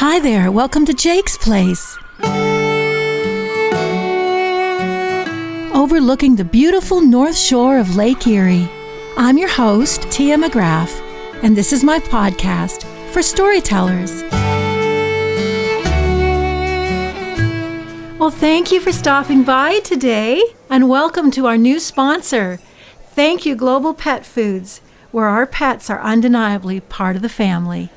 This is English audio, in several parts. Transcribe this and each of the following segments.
Hi there, welcome to Jake's Place. Overlooking the beautiful north shore of Lake Erie. I'm your host, Tia McGrath, and this is my podcast for storytellers. Well, thank you for stopping by today, and welcome to our new sponsor. Thank you, Global Pet Foods, where our pets are undeniably part of the family.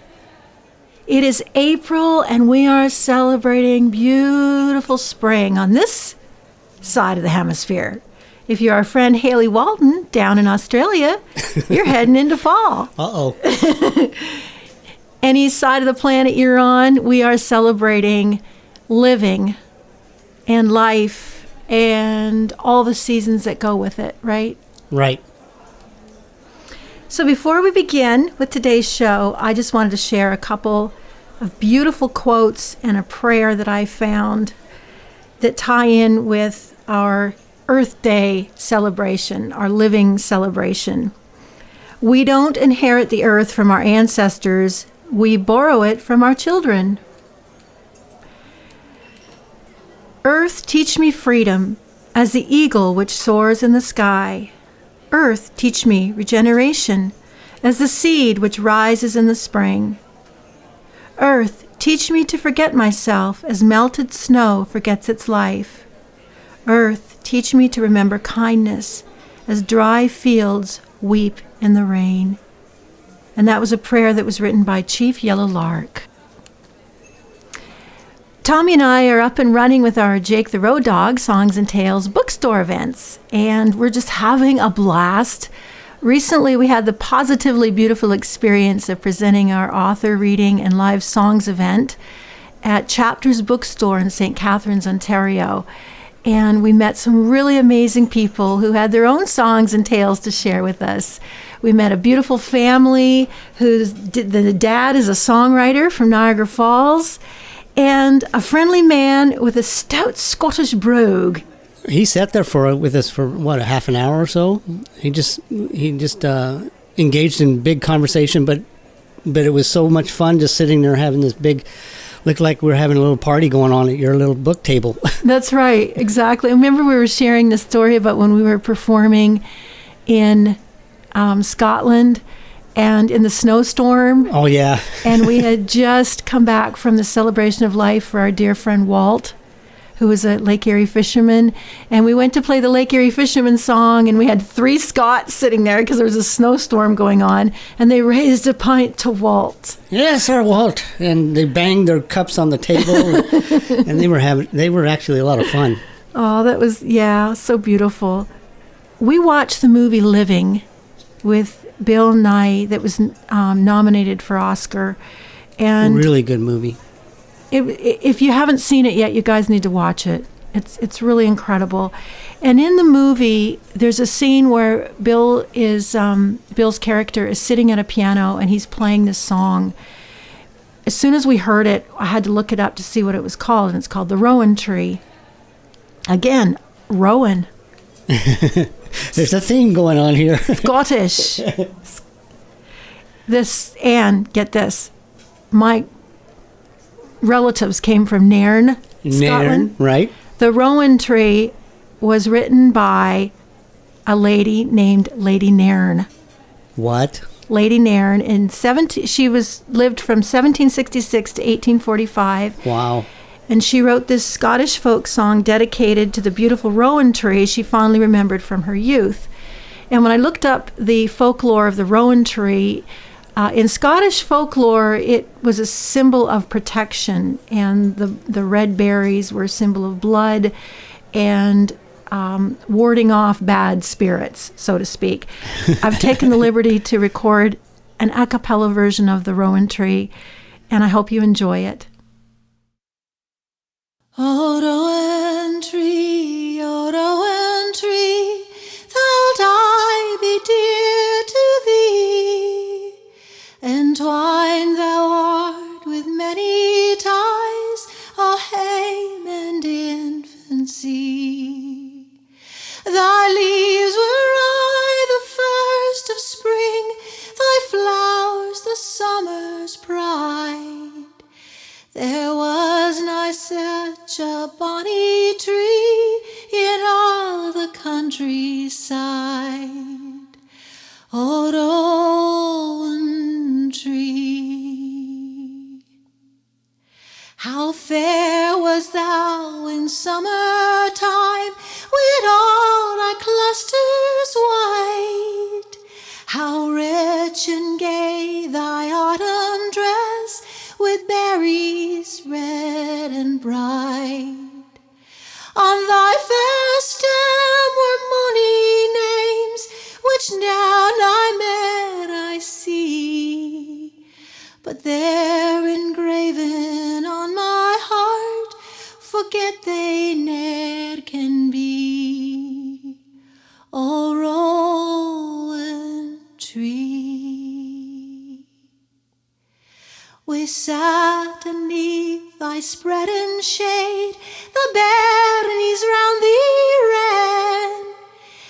It is April, and we are celebrating beautiful spring on this side of the hemisphere. If you're our friend Haley Walton down in Australia, you're heading into fall. Uh-oh. Any side of the planet you're on, we are celebrating living and life and all the seasons that go with it, right? Right. So before we begin with today's show, I just wanted to share a couple of beautiful quotes and a prayer that I found that tie in with our Earth Day celebration, our living celebration. We don't inherit the earth from our ancestors, we borrow it from our children. Earth, teach me freedom, as the eagle which soars in the sky. Earth, teach me regeneration, as the seed which rises in the spring. Earth, teach me to forget myself, as melted snow forgets its life. Earth, teach me to remember kindness, as dry fields weep in the rain. And that was a prayer that was written by Chief Yellow Lark. Tommy and I are up and running with our Jake the Road Dog Songs and Tales bookstore events, and we're just having a blast. Recently, we had the positively beautiful experience of presenting our author reading and live songs event at Chapters Bookstore in St. Catharines, Ontario. And we met some really amazing people who had their own songs and tales to share with us. We met a beautiful family the dad is a songwriter from Niagara Falls, and a friendly man with a stout Scottish brogue. He sat there with us for a half an hour or so. He just engaged in big conversation, but it was so much fun just sitting there having this big, looked like we were having a little party going on at your little book table. That's right, exactly. I remember we were sharing the story about when we were performing in Scotland and in the snowstorm. Oh, yeah. And we had just come back from the celebration of life for our dear friend Walt, who was a Lake Erie fisherman. And we went to play the Lake Erie fisherman song, and we had 3 Scots sitting there because there was a snowstorm going on, and they raised a pint to Walt. Yes, sir, Walt. And they banged their cups on the table, and they were actually a lot of fun. Oh, that was, so beautiful. We watched the movie Living with Bill Nye that was nominated for Oscar. And really good movie. If you haven't seen it yet, you guys need to watch it. It's really incredible. And in the movie, there's a scene where Bill's character is sitting at a piano and he's playing this song. As soon as we heard it, I had to look it up to see what it was called, and it's called The Rowan Tree. Again, Rowan. There's a theme going on here. Scottish. Get this, my relatives came from Nairn, Scotland. Right. The Rowan Tree was written by a lady named Lady Nairn. What? Lady Nairn she lived from 1766 to 1845. Wow. And she wrote this Scottish folk song dedicated to the beautiful rowan tree she fondly remembered from her youth. And when I looked up the folklore of the rowan tree, in Scottish folklore, it was a symbol of protection, and the red berries were a symbol of blood and warding off bad spirits, so to speak. I've taken the liberty to record an a cappella version of the Rowan Tree, and I hope you enjoy it. O Rowan Tree, thou'lt I be dear to thee. Entwined thou art with many ties, O hame and infancy. Thy leaves were I the first of spring, thy flowers the summer's pride. a bonny tree in all the countryside. O Rowan Tree, how fair was thou in summer time, with all thy clusters white. How rich and gay thy autumn dress, with berries red and bright. On thy fair stem were many names, which now I met I see. But they're engraven on my heart, forget they ne'er can be. O Rowan Tree, we sat beneath thy spreading shade, the berries round thee ran.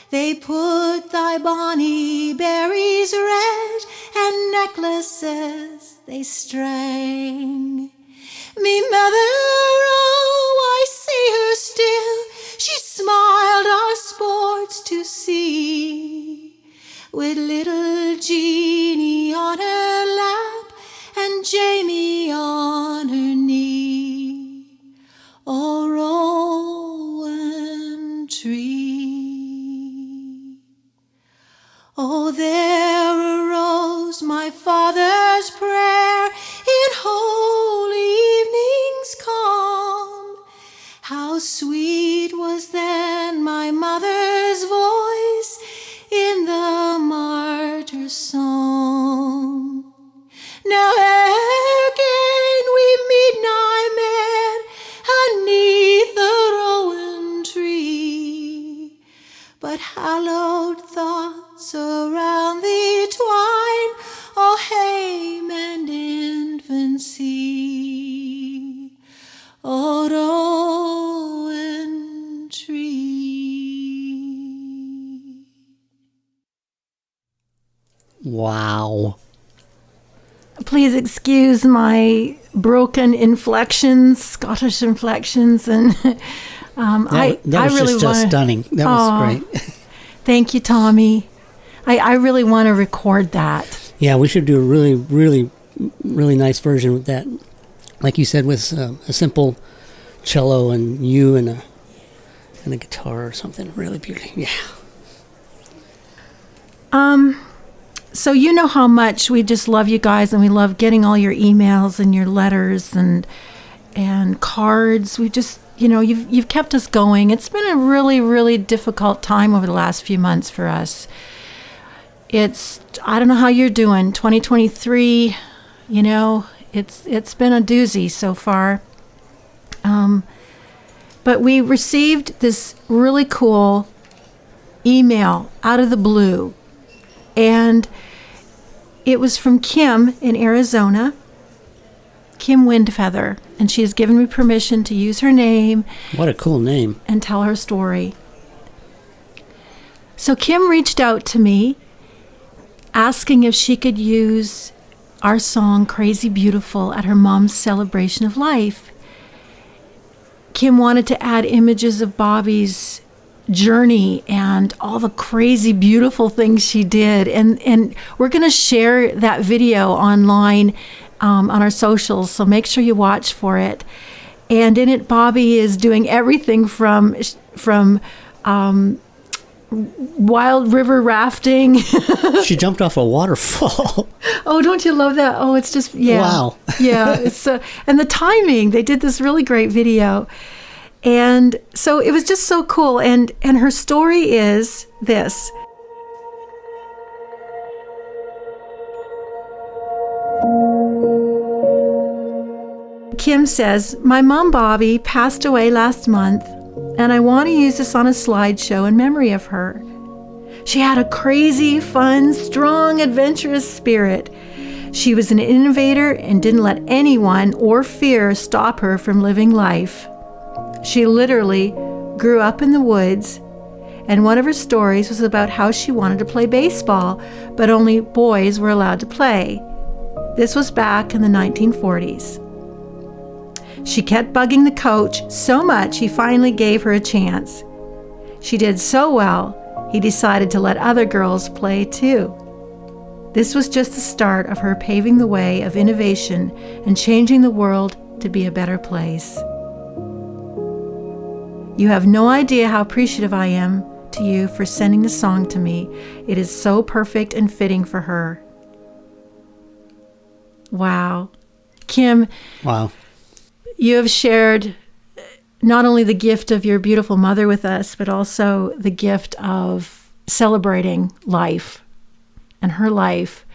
They put thy bonny berries red, and necklaces they strang. Me mother, oh, I see her still, she smiled our sports to see, with little Jeanie on her lap, and Jamie on her knee. O Rowan Tree, oh, there arose my father's prayer in holy evening's calm. How sweet was then my mother's voice in the martyr's psalm. Now again we meet nigh men beneath the rowan tree, but hallowed thoughts around thee twine, O hame and infancy, O rowan tree. Wow. Please excuse my broken inflections, Scottish inflections, and That was really just stunning. That was great. Thank you, Tommy. I really want to record that. Yeah, we should do a really, really, really nice version with that. Like you said, with a simple cello and you and a guitar or something really beautiful. Yeah. So you know how much we just love you guys, and we love getting all your emails and your letters and cards. We just, you've kept us going. It's been a really, really difficult time over the last few months for us. I don't know how you're doing. 2023, it's been a doozy so far. But we received this really cool email out of the blue. And it was from Kim in Arizona, Kim Windfeather, and she has given me permission to use her name. What a cool name. And tell her story. So Kim reached out to me asking if she could use our song Crazy Beautiful at her mom's celebration of life. Kim wanted to add images of Bobbi's journey and all the crazy beautiful things she did, and we're going to share that video online on our socials, so make sure you watch for it. And in it, Bobbi is doing everything from wild river rafting. She jumped off a waterfall. Oh, don't you love that? Oh, it's just, yeah. Wow. Yeah. It's and the timing, they did this really great video. And so it was just so cool. And her story is this. Kim says, my mom, Bobbi, passed away last month, and I want to use this on a slideshow in memory of her. She had a crazy, fun, strong, adventurous spirit. She was an innovator and didn't let anyone or fear stop her from living life. She literally grew up in the woods, and one of her stories was about how she wanted to play baseball, but only boys were allowed to play. This was back in the 1940s. She kept bugging the coach so much he finally gave her a chance. She did so well, he decided to let other girls play too. This was just the start of her paving the way of innovation and changing the world to be a better place. You have no idea how appreciative I am to you for sending the song to me. It is so perfect and fitting for her. Wow. Kim, Wow. you have shared not only the gift of your beautiful mother with us, but also the gift of celebrating life and her life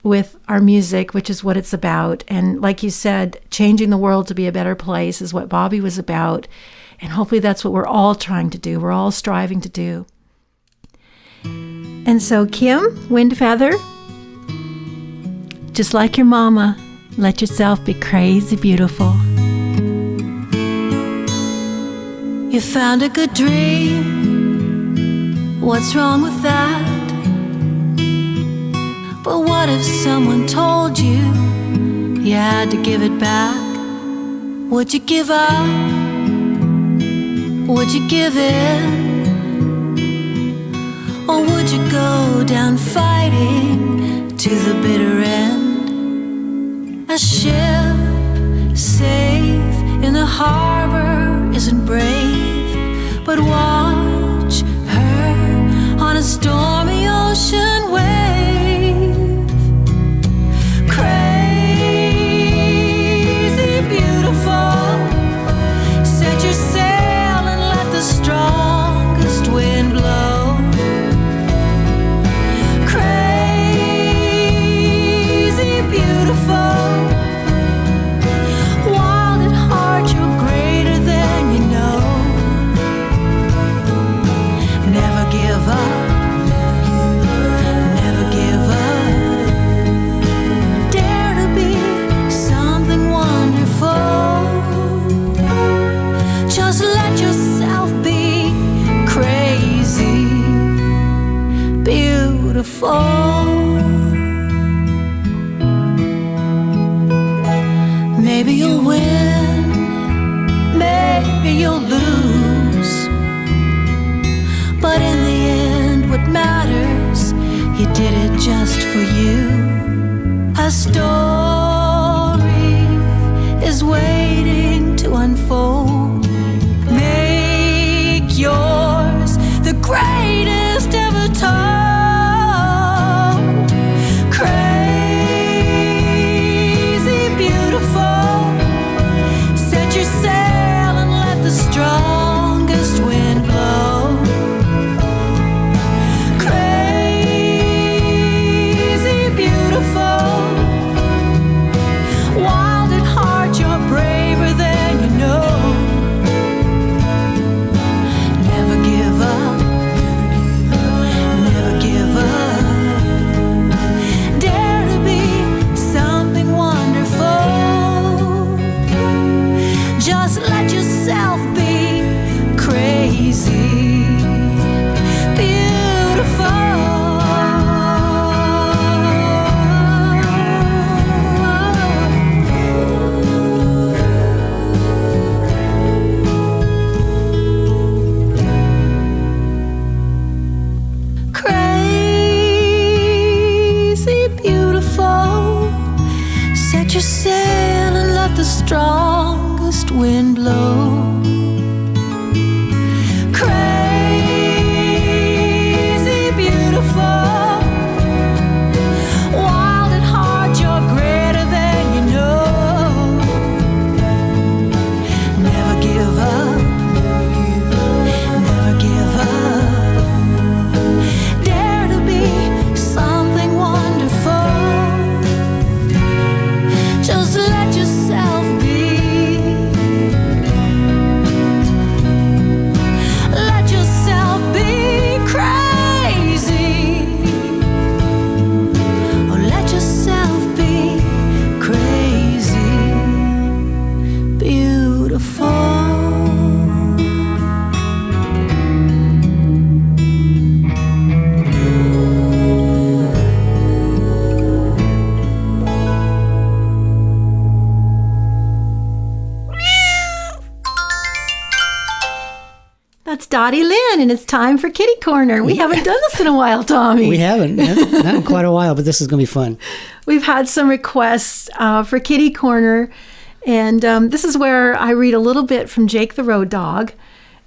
with our music, which is what it's about. And like you said, changing the world to be a better place is what Bobbi was about. And hopefully that's what we're all trying to do. We're all striving to do. And so, Kim, Windfeather, just like your mama, let yourself be crazy beautiful. You found a good dream. What's wrong with that? But what if someone told you you had to give it back? Would you give up? Would you give in? Or would you go down fighting to the bitter end? A ship safe in the harbor isn't brave, but watch her on a stormy ocean wave. Crazy beautiful, set your sail and let the strongest wind blow. Crazy beautiful, wild at heart, you're greater than you know. Never give up. Never give up. Dare to be something wonderful. Just let yourself be crazy, beautiful. Maybe you'll win, maybe you'll lose, but in the end what matters, you did it just for you. A story is waiting to unfold. Make yours the greatest ever told. Crazy beautiful, set your sail and let the strongest wind blow. Crazy beautiful, wild at heart, you're braver than you know. Never give up, never give up. Dare to be something wonderful. Just let yourself be crazy, beautiful. Crazy beautiful, set your sail and let the strongest wind blow. Crazy beautiful, wild at heart, you're greater than you know. Never give up, never give up. Dare to be something wonderful. Just let yourself be Dottie Lynn, and it's time for Kitty Corner. We haven't done this in a while, Tommy. We haven't. Not in quite a while, but this is going to be fun. We've had some requests for Kitty Corner, and this is where I read a little bit from Jake the Road Dog.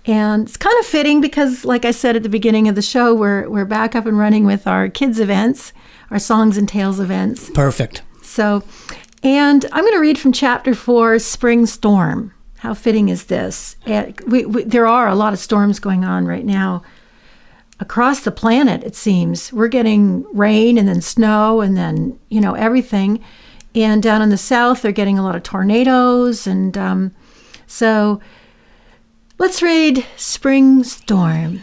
And it's kind of fitting because, like I said at the beginning of the show, we're back up and running with our kids events, our Songs and Tales events. Perfect. So, and I'm going to read from Chapter 4, Spring Storm. How fitting is this? There are a lot of storms going on right now. Across the planet, it seems. We're getting rain and then snow and then, everything. And down in the south, they're getting a lot of tornadoes. And so let's read Spring Storm.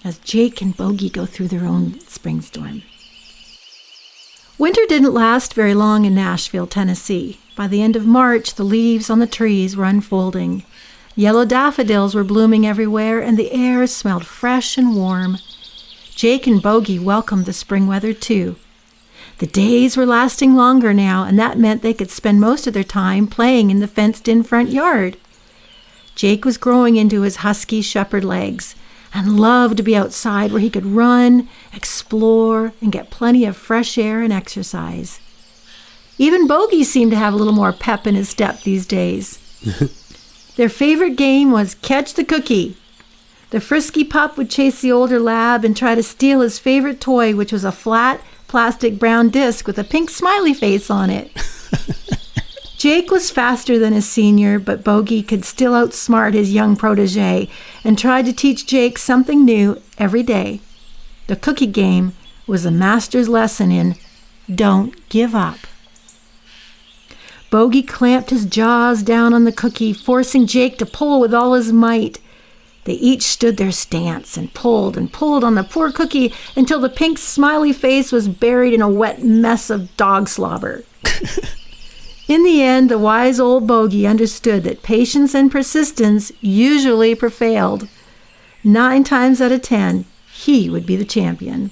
As Jake and Bobbi go through their own spring storm. Winter didn't last very long in Nashville, Tennessee. By the end of March, the leaves on the trees were unfolding. Yellow daffodils were blooming everywhere, and the air smelled fresh and warm. Jake and Bobbi welcomed the spring weather, too. The days were lasting longer now, and that meant they could spend most of their time playing in the fenced-in front yard. Jake was growing into his husky shepherd legs and loved to be outside where he could run, explore, and get plenty of fresh air and exercise. Even Bobbi seemed to have a little more pep in his step these days. Their favorite game was Catch the Cookie. The frisky pup would chase the older lab and try to steal his favorite toy, which was a flat plastic brown disc with a pink smiley face on it. Jake was faster than his senior, but Bobbi could still outsmart his young protege and tried to teach Jake something new every day. The cookie game was a master's lesson in don't give up. Bobbi clamped his jaws down on the cookie, forcing Jake to pull with all his might. They each stood their stance and pulled on the poor cookie until the pink smiley face was buried in a wet mess of dog slobber. In the end, the wise old Bobbi understood that patience and persistence usually prevailed. 9 times out of 10, he would be the champion.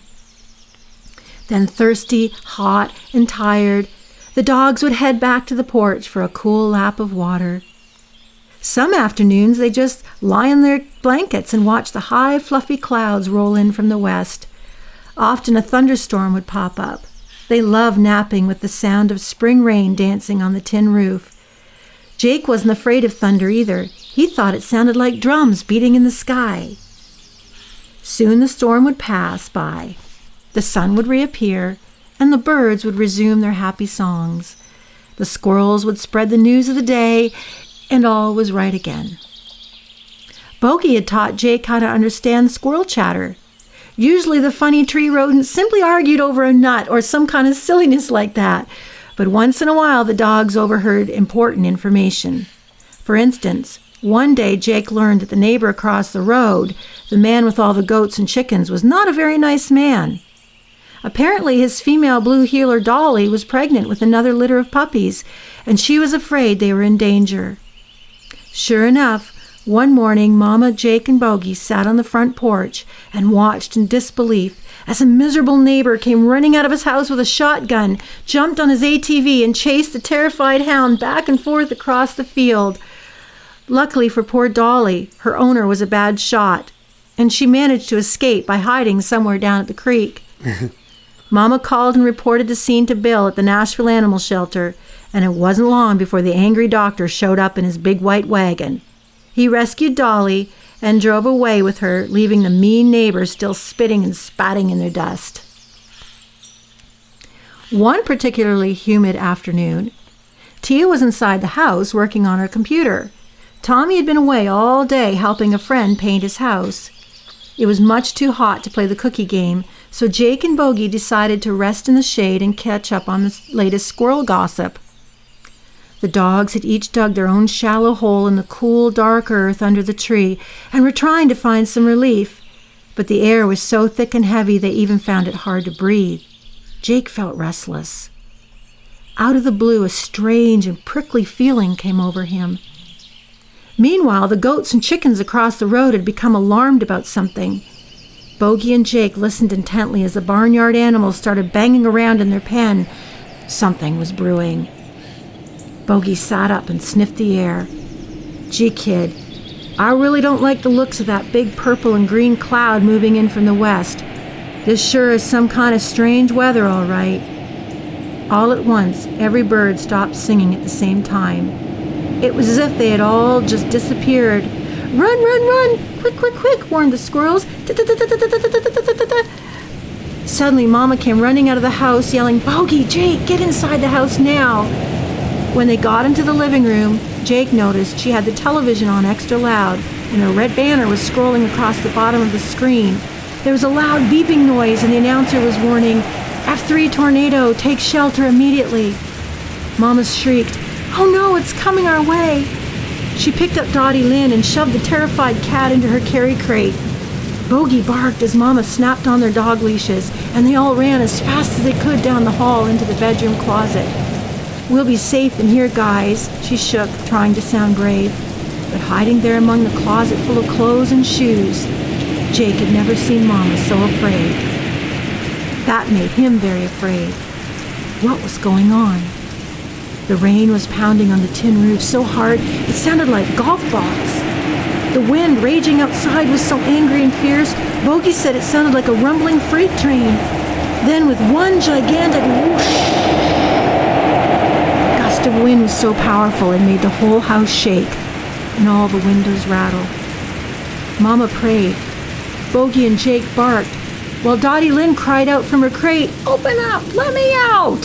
Then thirsty, hot, and tired, the dogs would head back to the porch for a cool lap of water. Some afternoons, they just lie in their blankets and watch the high, fluffy clouds roll in from the west. Often a thunderstorm would pop up. They loved napping with the sound of spring rain dancing on the tin roof. Jake wasn't afraid of thunder either. He thought it sounded like drums beating in the sky. Soon the storm would pass by. The sun would reappear, and the birds would resume their happy songs. The squirrels would spread the news of the day, and all was right again. Bobbi had taught Jake how to understand squirrel chatter. Usually the funny tree rodents simply argued over a nut or some kind of silliness like that, but once in a while the dogs overheard important information. For instance, one day Jake learned that the neighbor across the road, the man with all the goats and chickens, was not a very nice man. Apparently his female blue heeler Dolly was pregnant with another litter of puppies, and she was afraid they were in danger. Sure enough, one morning, Mama, Jake, and Bobbi sat on the front porch and watched in disbelief as a miserable neighbor came running out of his house with a shotgun, jumped on his ATV, and chased the terrified hound back and forth across the field. Luckily for poor Dolly, her owner was a bad shot, and she managed to escape by hiding somewhere down at the creek. Mama called and reported the scene to Bill at the Nashville Animal Shelter, and it wasn't long before the angry doctor showed up in his big white wagon. He rescued Dolly and drove away with her, leaving the mean neighbors still spitting and spatting in their dust. One particularly humid afternoon, Tia was inside the house working on her computer. Tommy had been away all day helping a friend paint his house. It was much too hot to play the cookie game, so Jake and Bobbi decided to rest in the shade and catch up on the latest squirrel gossip. The dogs had each dug their own shallow hole in the cool, dark earth under the tree and were trying to find some relief, but the air was so thick and heavy they even found it hard to breathe. Jake felt restless. Out of the blue, a strange and prickly feeling came over him. Meanwhile, the goats and chickens across the road had become alarmed about something. Bobbi and Jake listened intently as the barnyard animals started banging around in their pen. Something was brewing. Bogey sat up and sniffed the air. Gee, kid, I really don't like the looks of that big purple and green cloud moving in from the west. This sure is some kind of strange weather, all right. All at once, every bird stopped singing at the same time. It was as if they had all just disappeared. Run, run, run! Quick, quick, quick, warned the squirrels. Suddenly, Mama came running out of the house, yelling, Bogey, Jake, get inside the house now. When they got into the living room, Jake noticed she had the television on extra loud, and a red banner was scrolling across the bottom of the screen. There was a loud beeping noise, and the announcer was warning, F3 tornado, take shelter immediately. Mama shrieked, oh no, it's coming our way. She picked up Dottie Lynn and shoved the terrified cat into her carry crate. Bogey barked as Mama snapped on their dog leashes, and they all ran as fast as they could down the hall into the bedroom closet. We'll be safe in here, guys, she shook, trying to sound brave. But hiding there among the closet full of clothes and shoes, Jake had never seen Mama so afraid. That made him very afraid. What was going on? The rain was pounding on the tin roof so hard it sounded like golf balls. The wind raging outside was so angry and fierce, Bogey said it sounded like a rumbling freight train. Then with one gigantic whoosh, the wind was so powerful it made the whole house shake and all the windows rattle. Mama prayed. Bogey and Jake barked, while Dottie Lynn cried out from her crate, open up, let me out!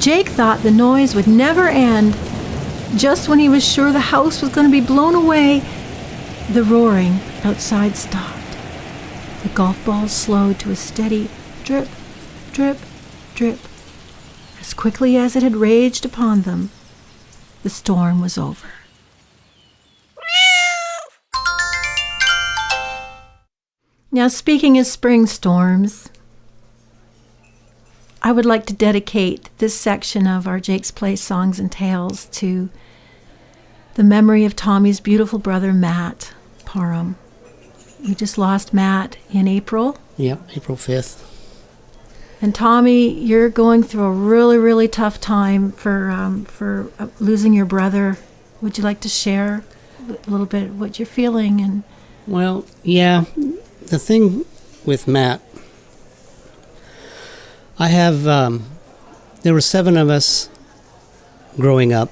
Jake thought the noise would never end. Just when he was sure the house was going to be blown away, the roaring outside stopped. The golf balls slowed to a steady drip, drip, drip. As quickly as it had raged upon them, the storm was over. Now, speaking of spring storms, I would like to dedicate this section of our Jake's Place Songs and Tales to the memory of Tommy's beautiful brother, Matt Parham. We just lost Matt in April. Yep, April 5th. And Tommy, you're going through a really, really tough time for losing your brother. Would you like to share a little bit what you're feeling? And well, yeah, the thing with Matt, I have, there were 7 of us growing up,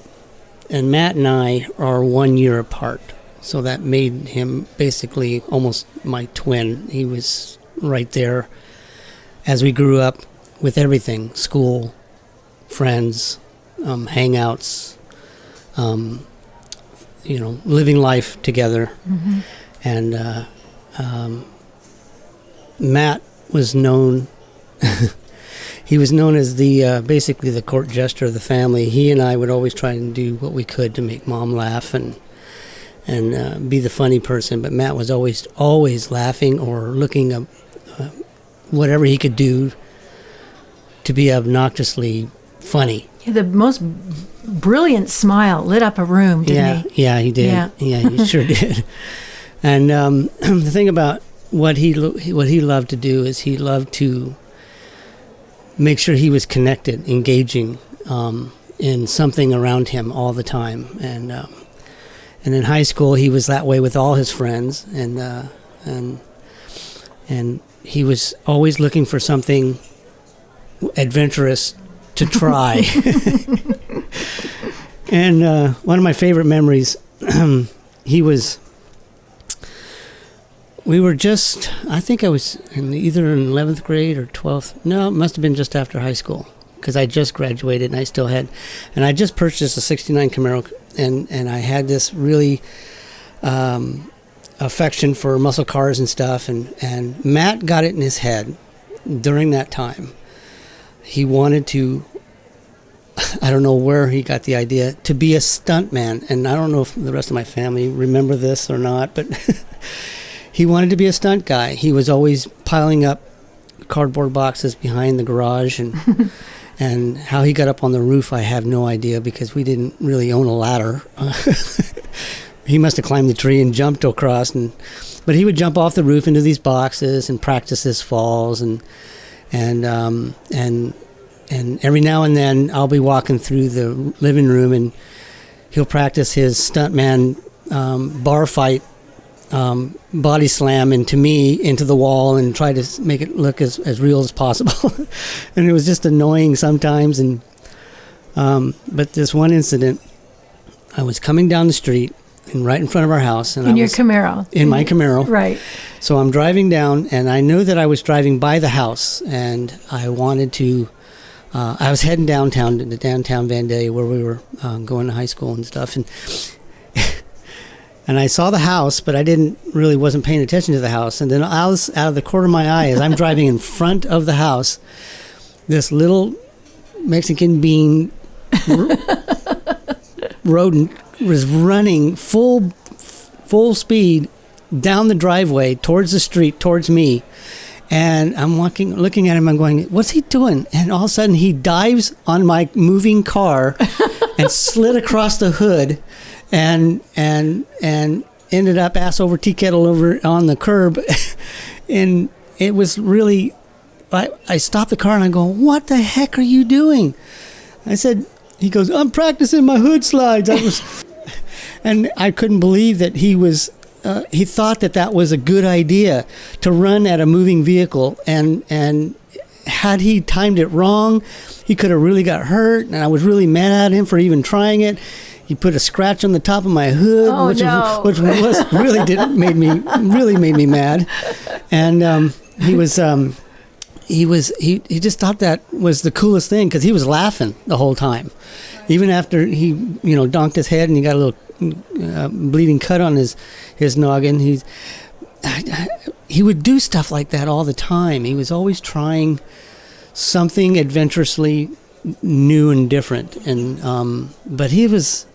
and Matt and I are 1 year apart. So that made him basically almost my twin. He was right there as we grew up with everything, school, friends, hangouts, living life together. Mm-hmm. And Matt was known, he was known as the basically the court jester of the family. He and I would always try and do what we could to make Mom laugh and be the funny person. But Matt was always laughing or looking up whatever he could do to be obnoxiously funny. Yeah, the most brilliant smile lit up a room, didn't he? Yeah, he did. Yeah, he sure did. And the thing about what he loved to do is he loved to make sure he was connected, engaging in something around him all the time. And in high school, he was that way with all his friends, and he was always looking for something adventurous to try. And one of my favorite memories, we were just, I think I was either in 11th grade or 12th. No, it must have been just after high school, because I just graduated and I still had, and I just purchased a 69 Camaro, and I had this really affection for muscle cars and stuff, and Matt got it in his head during that time. He wanted to, I don't know where he got the idea, to be a stuntman. And I don't know if the rest of my family remember this or not, but he wanted to be a stunt guy. He was always piling up cardboard boxes behind the garage, and and how he got up on the roof, I have no idea, because we didn't really own a ladder. He must have climbed the tree and jumped across, but he would jump off the roof into these boxes and practice his falls, and And every now and then I'll be walking through the living room and he'll practice his stuntman bar fight body slam into the wall and try to make it look as real as possible. And it was just annoying sometimes. And but this one incident, I was coming down the street and right in front of our house. And your Camaro. In my Camaro. Right. So I'm driving down, and I knew that I was driving by the house, and I wanted to, I was heading downtown to downtown Vandalia where we were going to high school and stuff. And I saw the house, but I wasn't paying attention to the house. And then I was out of the corner of my eye as I'm driving in front of the house, this little Mexican bean rodent was running full speed down the driveway towards the street, towards me. And I'm looking at him, I'm going, what's he doing? And all of a sudden he dives on my moving car and slid across the hood and ended up ass over tea kettle over on the curb. And it was really, I stopped the car and I go, what the heck are you doing? I said, he goes, I'm practicing my hood slides. And I couldn't believe that he thought that was a good idea to run at a moving vehicle. And had he timed it wrong, he could have really got hurt. And I was really mad at him for even trying it. He put a scratch on the top of my hood, which made me mad. And he just thought that was the coolest thing because he was laughing the whole time. Even after he, donked his head and he got a little bleeding cut on his noggin, he would do stuff like that all the time. He was always trying something adventurously new and different. And but he was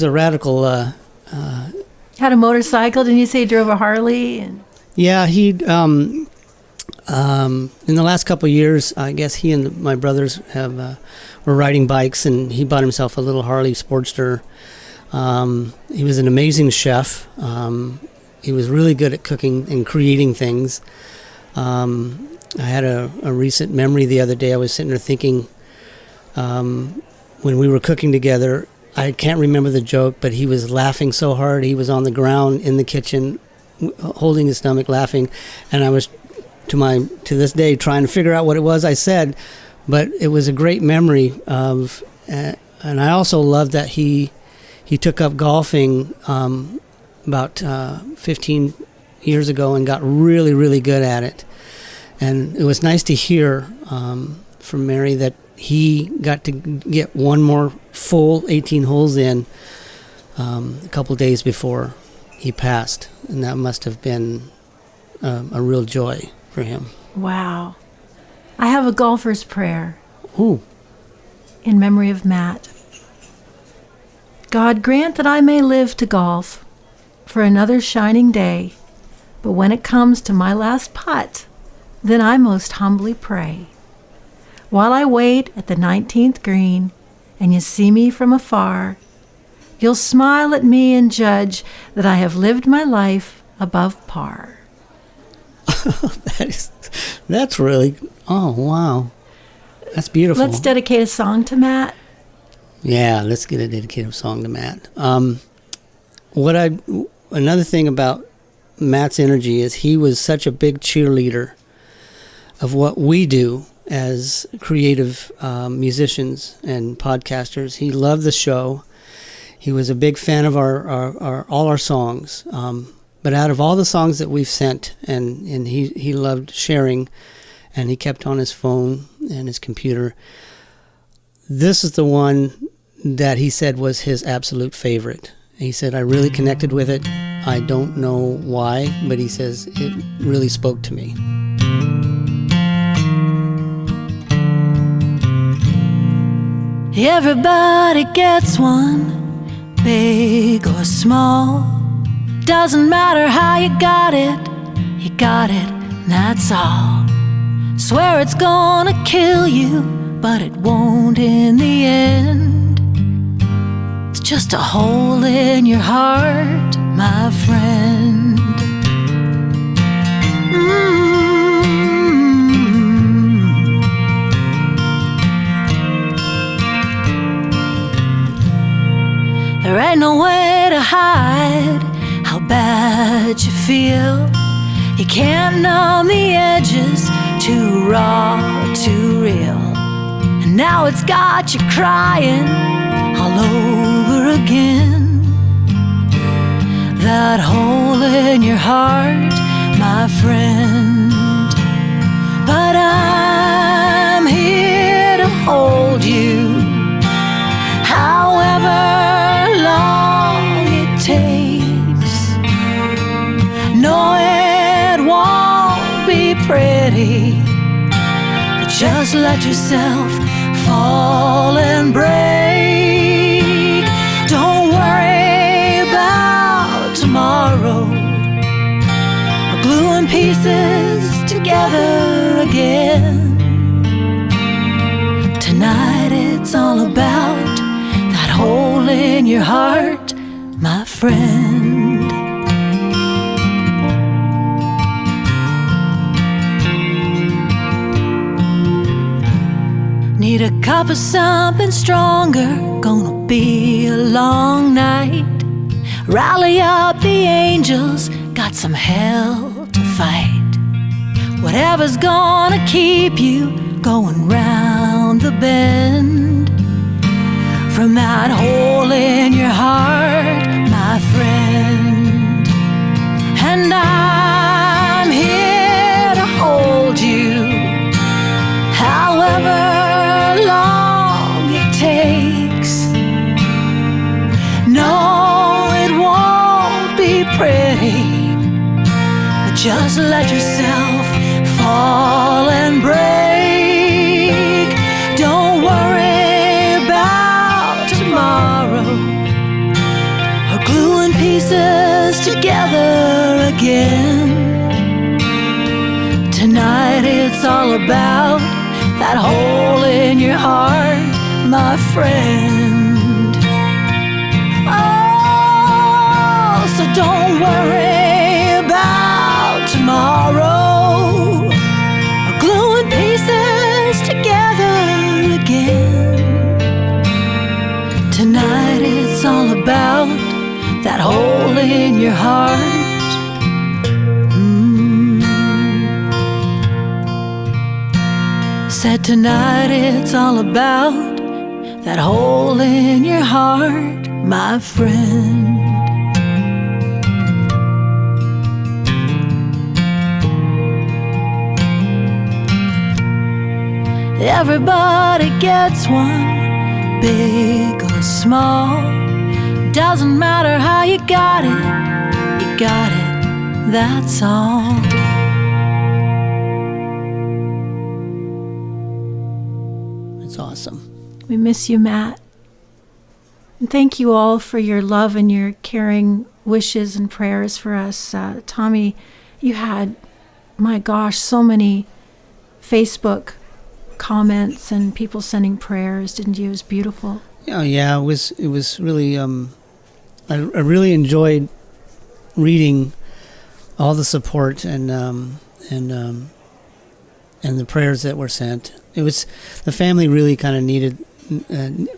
a radical. Had a motorcycle? Didn't you say he drove a Harley? Yeah, he'd. In the last couple of years, I guess he and my brothers were riding bikes, and he bought himself a little Harley Sportster. He was an amazing chef. He was really good at cooking and creating things. I had a recent memory the other day. I was sitting there thinking, when we were cooking together, I can't remember the joke, but he was laughing so hard. He was on the ground in the kitchen, holding his stomach, laughing, and I was to this day trying to figure out what it was I said, but it was a great memory of, and I also loved that he took up golfing about 15 years ago and got really, really good at it. And it was nice to hear from Mary that he got to get one more full 18 holes in a couple of days before he passed, and that must have been a real joy for him. Wow. I have a golfer's prayer. Ooh. In memory of Matt. God, grant that I may live to golf for another shining day, but when it comes to my last putt, then I most humbly pray. While I wait at the 19th green, and you see me from afar, you'll smile at me and judge that I have lived my life above par. That's really, oh, wow. That's beautiful. Let's dedicate a song to Matt. Yeah, let's get a dedicated song to Matt. Another thing about Matt's energy is he was such a big cheerleader of what we do as creative musicians and podcasters. He loved the show. He was a big fan of all our songs. But out of all the songs that we've sent, and he loved sharing, and he kept on his phone and his computer, this is the one that he said was his absolute favorite. He said, I really connected with it. I don't know why, but he says it really spoke to me. Everybody gets one, big or small. Doesn't matter how you got it, and that's all. Swear it's gonna kill you, but it won't in the end. It's just a hole in your heart, my friend. feel. You can't numb the edges, too raw, too real. And now it's got you crying all over again. That hole in your heart, my friend. But I'm here to hold you, however long it takes. No, it won't be pretty, but just let yourself fall and break. Don't worry about tomorrow, we're gluing pieces together again. Tonight it's all about that hole in your heart, my friend. Need a cup of something stronger, gonna be a long night. Rally up the angels, got some hell to fight. Whatever's gonna keep you going round the bend. From that hole in your heart, my friend. And I'm here to hold you, however long it takes. No, it won't be pretty, but just let yourself fall and break. Don't worry about tomorrow, we're gluing pieces together again. Tonight it's all about that hole in your heart, my friend. Oh, so don't worry about tomorrow, we're gluing pieces together again. Tonight it's all about that hole in your heart. Said tonight it's all about that hole in your heart, my friend. Everybody gets one, big or small. Doesn't matter how you got it, that's all. Awesome. We miss you, Matt. And thank you all for your love and your caring wishes and prayers for us. Tommy, you had, my gosh, so many Facebook comments and people sending prayers, didn't you? It was beautiful. Yeah, it was really, I really enjoyed reading all the support and the prayers that were sent. It was, the family really kind of needed,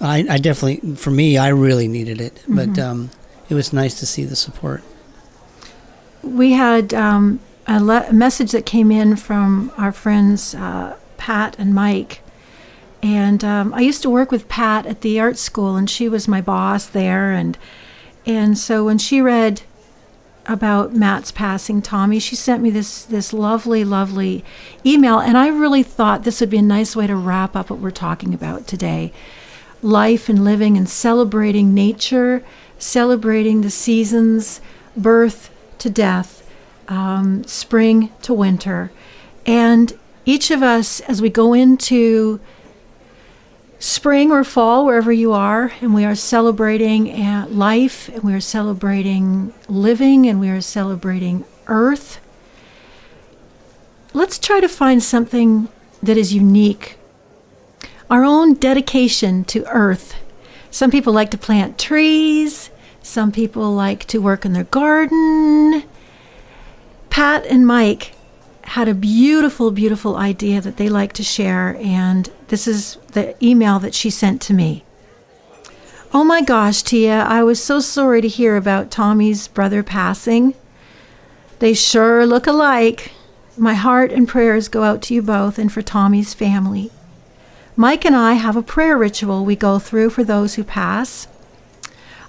I definitely, for me, I really needed it, but it was nice to see the support. We had a message that came in from our friends Pat and Mike, and I used to work with Pat at the art school, and she was my boss there, and so when she read about Matt's passing, Tommy, she sent me this lovely email, and I really thought this would be a nice way to wrap up what we're talking about today. Life and living and celebrating nature, celebrating the seasons, birth to death, spring to winter. And each of us, as we go into spring or fall, wherever you are, and we are celebrating life, and we are celebrating living, and we are celebrating earth. Let's try to find something that is unique. Our own dedication to earth. Some people like to plant trees. Some people like to work in their garden. Pat and Mike had a beautiful idea that they like to share, and this is the email that she sent to me. Oh my gosh, Tia, I was so sorry to hear about Tommy's brother passing. They sure look alike. My heart and prayers go out to you both and for Tommy's family. Mike and I have a prayer ritual we go through for those who pass.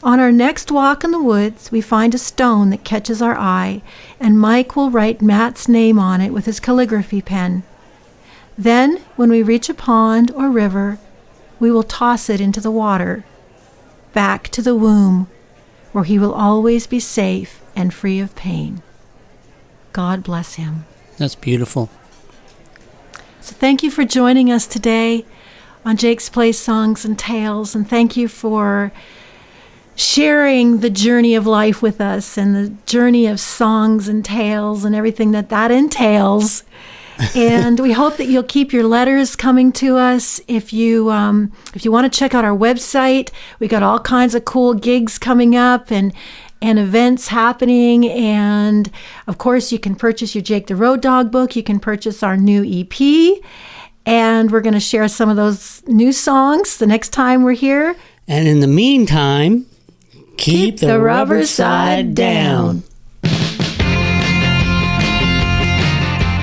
On our next walk in the woods, we find a stone that catches our eye, and Mike will write Matt's name on it with his calligraphy pen. Then, when we reach a pond or river, we will toss it into the water, back to the womb, where he will always be safe and free of pain. God bless him. That's beautiful. So thank you for joining us today on Jake's Place Songs and Tales, and thank you for sharing the journey of life with us and the journey of songs and tales and everything that entails. And we hope that you'll keep your letters coming to us. If you want to check out our website, we got all kinds of cool gigs coming up and events happening. And of course, you can purchase your Jake the Road Dog book. You can purchase our new EP. And we're going to share some of those new songs the next time we're here. And in the meantime, keep the rubber side down.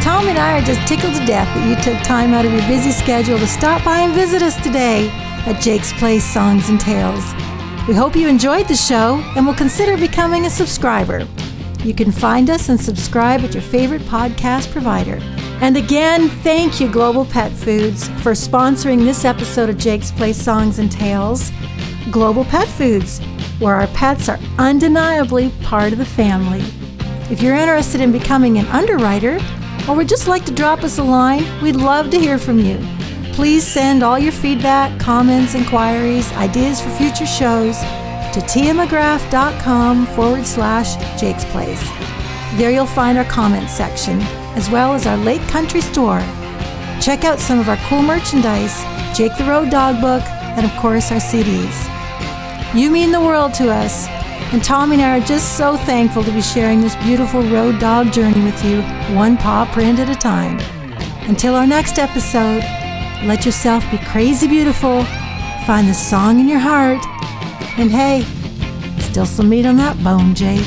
Tom and I are just tickled to death that you took time out of your busy schedule to stop by and visit us today at Jake's Place Songs and Tales. We hope you enjoyed the show and will consider becoming a subscriber. You can find us and subscribe at your favorite podcast provider. And again, thank you, Global Pet Foods, for sponsoring this episode of Jake's Place Songs and Tales. Global Pet Foods, where our pets are undeniably part of the family. If you're interested in becoming an underwriter, or would just like to drop us a line, we'd love to hear from you. Please send all your feedback, comments, inquiries, ideas for future shows to tiamcgrath.com/Jake's Place. There you'll find our comments section, as well as our Lake Country store. Check out some of our cool merchandise, Jake the Road Dog book, and of course our CDs. You mean the world to us, and Tommy and I are just so thankful to be sharing this beautiful road dog journey with you, one paw print at a time. Until our next episode, let yourself be crazy beautiful, find the song in your heart, and hey, still some meat on that bone, Jake.